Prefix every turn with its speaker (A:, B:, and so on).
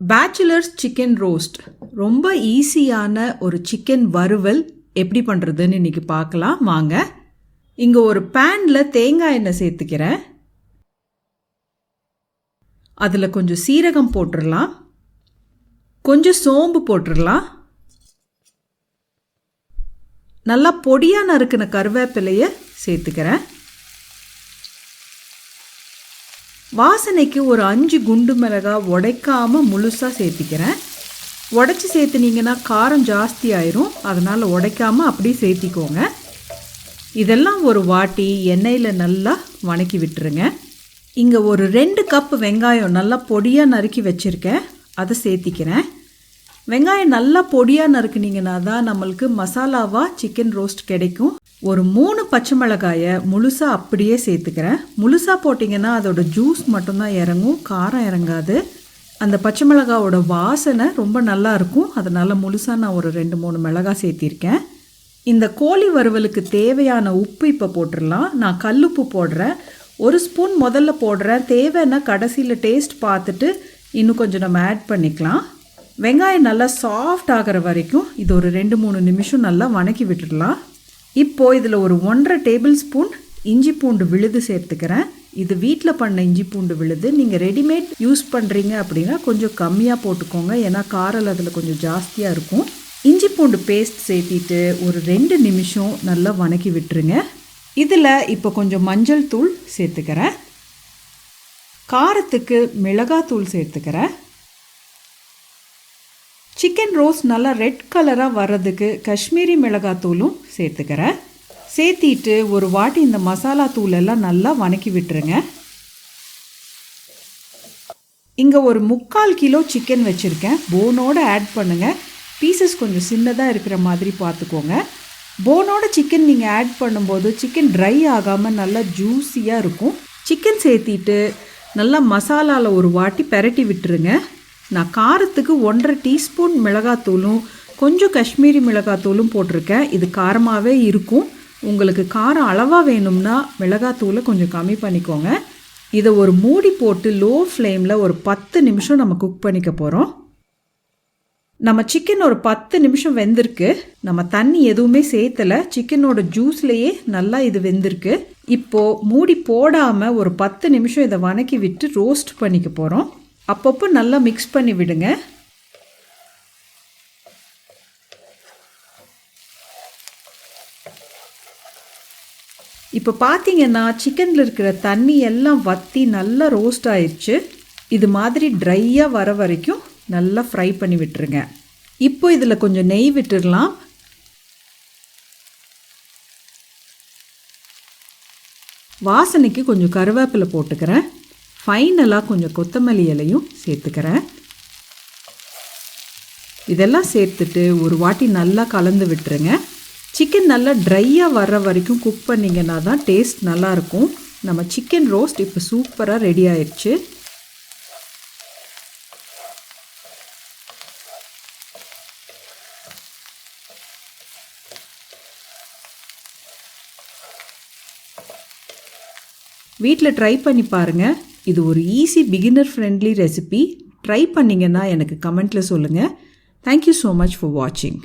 A: Bachelors chicken roast ரொம்ப ஈஸியான ஒரு சிக்கன் வறுவல் எப்படி பண்ணுறதுன்னு இன்றைக்கி பார்க்கலாம் வாங்க. இங்கே ஒரு பேனில் தேங்காய் எண்ணெய் சேர்த்துக்கிறேன். அதில் கொஞ்சம் சீரகம் போட்டுடலாம், கொஞ்சம் சோம்பு போட்டுடலாம், நல்லா பொடியாக நறுக்கின கருவேப்பிலையை சேர்த்துக்கிறேன். வாசனைக்கு ஒரு 5 குண்டு மிளகாய் உடைக்காமல் முழுசாக சேர்த்திக்கிறேன். உடைச்சி சேர்த்துனீங்கன்னா காரம் ஜாஸ்தி ஆயிரும், அதனால் உடைக்காமல் அப்படியே சேர்த்திக்கோங்க. இதெல்லாம் ஒரு வாட்டி எண்ணெயில் நல்லா வணக்கி விட்டுருங்க. இங்கே ஒரு 2 கப் வெங்காயம் நல்லா பொடியாக நறுக்கி வச்சுருக்கேன், அதை சேர்த்திக்கிறேன். வெங்காயம் நல்லா பொடியாக நறுக்குனிங்கன்னா தான் நம்மளுக்கு மசாலாவாக சிக்கன் ரோஸ்ட் கிடைக்கும். ஒரு 3 பச்சை மிளகாயை முழுசாக அப்படியே சேர்த்துக்கிறேன். முழுசாக போட்டிங்கன்னா அதோட ஜூஸ் மட்டும்தான் இறங்கும், காரம் இறங்காது. அந்த பச்சை மிளகாவோட வாசனை ரொம்ப நல்லா இருக்கும், அதனால் முழுசாக நான் ஒரு 2-3 மிளகாய் சேர்த்திருக்கேன். இந்த கோழி வறுவலுக்கு தேவையான உப்பு இப்போ போட்டுடலாம். நான் கல்லுப்பு போடுறேன், 1 ஸ்பூன் முதல்ல போடுறேன். தேவைன்னா கடைசியில் டேஸ்ட் பார்த்துட்டு இன்னும் கொஞ்சம் நம்ம ஆட் பண்ணிக்கலாம். வெங்காயம் நல்லா சாஃப்ட் ஆகிற வரைக்கும் இது ஒரு 2-3 நிமிஷம் நல்லா வணக்கி விட்டுடலாம். இப்போது இதில் ஒரு 1.5 டேபிள் ஸ்பூன் இஞ்சி பூண்டு விழுது சேர்த்துக்கிறேன். இது வீட்டில் பண்ண இஞ்சி பூண்டு விழுது. நீங்கள் ரெடிமேட் யூஸ் பண்ணுறீங்க அப்படின்னா கொஞ்சம் கம்மியாக போட்டுக்கோங்க, ஏன்னா காரம் அதில் கொஞ்சம் ஜாஸ்தியாக இருக்கும். இஞ்சி பூண்டு பேஸ்ட் சேர்த்திட்டு ஒரு 2 நிமிஷம் நல்லா வணக்கி விட்டுருங்க. இதில் இப்போ கொஞ்சம் மஞ்சள் தூள் சேர்த்துக்கிறேன், காரத்துக்கு மிளகாத்தூள் சேர்த்துக்கிறேன். சிக்கன் ரோஸ்ட் நல்லா ரெட் கலராக வர்றதுக்கு காஷ்மீரி மிளகாத்தூளும் சேர்த்துக்கிறேன். சேர்த்திட்டு ஒரு வாட்டி இந்த மசாலா தூளெல்லாம் நல்லா வணக்கி விட்டுருங்க. இங்கே ஒரு 3/4 கிலோ சிக்கன் வச்சுருக்கேன், போனோடு ஆட் பண்ணுங்கள். பீசஸ் கொஞ்சம் சின்னதாக இருக்கிற மாதிரி பார்த்துக்கோங்க. போனோட சிக்கன் நீங்கள் ஆட் பண்ணும்போது சிக்கன் ட்ரை ஆகாமல் நல்லா ஜூஸியாக இருக்கும். சிக்கன் சேர்த்திட்டு நல்லா மசாலாவில் ஒரு வாட்டி பெரட்டி விட்டுருங்க. நான் காரத்துக்கு 1.5 டீஸ்பூன் மிளகாத்தூளும் கொஞ்சம் காஷ்மீரி மிளகாத்தூளும் போட்டிருக்கேன். இது காரமாகவே இருக்கும். உங்களுக்கு காரம் அளவாக வேணும்னா மிளகாத்தூளை கொஞ்சம் கம்மி பண்ணிக்கோங்க. இதை ஒரு மூடி போட்டு லோ ஃப்ளேமில் ஒரு 10 நிமிஷம் நம்ம குக் பண்ணிக்க போகிறோம். நம்ம சிக்கன் ஒரு 10 நிமிஷம் வெந்திருக்கு. நம்ம தண்ணி எதுவுமே சேர்த்தலை, சிக்கனோட ஜூஸ்லேயே நல்லா இது வெந்திருக்கு. இப்போது மூடி போடாமல் ஒரு 10 நிமிஷம் இதை வணக்கி விட்டு ரோஸ்ட் பண்ணிக்க போகிறோம். அப்பப்போ நல்லா மிக்ஸ் பண்ணி விடுங்க. இப்போ பார்த்தீங்கன்னா சிக்கனில் இருக்கிற தண்ணி எல்லாம் வற்றி நல்லா ரோஸ்ட் ஆயிடுச்சு. இது மாதிரி ட்ரையாக வர வரைக்கும் நல்லா ஃப்ரை பண்ணி விட்டுருங்க. இப்போ இதில் கொஞ்சம் நெய் விட்டுடலாம். வாசனைக்கு கொஞ்சம் கருவேப்பிலை போட்டுக்கிறேன். ஃபைனலாக கொஞ்சம் கொத்தமல்லி இலையும் சேர்த்துக்கிறேன். இதெல்லாம் சேர்த்துட்டு ஒரு வாட்டி நல்லா கலந்து விட்டுருங்க. சிக்கன் நல்லா ட்ரையாக வர்ற வரைக்கும் குக் பண்ணிங்கன்னா தான் டேஸ்ட் நல்லாயிருக்கும். நம்ம சிக்கன் ரோஸ்ட் இப்போ சூப்பராக ரெடி ஆயிடுச்சு. வீட்டில் ட்ரை பண்ணி பாருங்கள். இது ஒரு easy beginner friendly recipe. Try பண்ணிங்கன்னா எனக்கு கமெண்ட்டில் சொல்லுங்கள். தேங்க்யூ ஸோ மச் ஃபார் வாட்சிங்.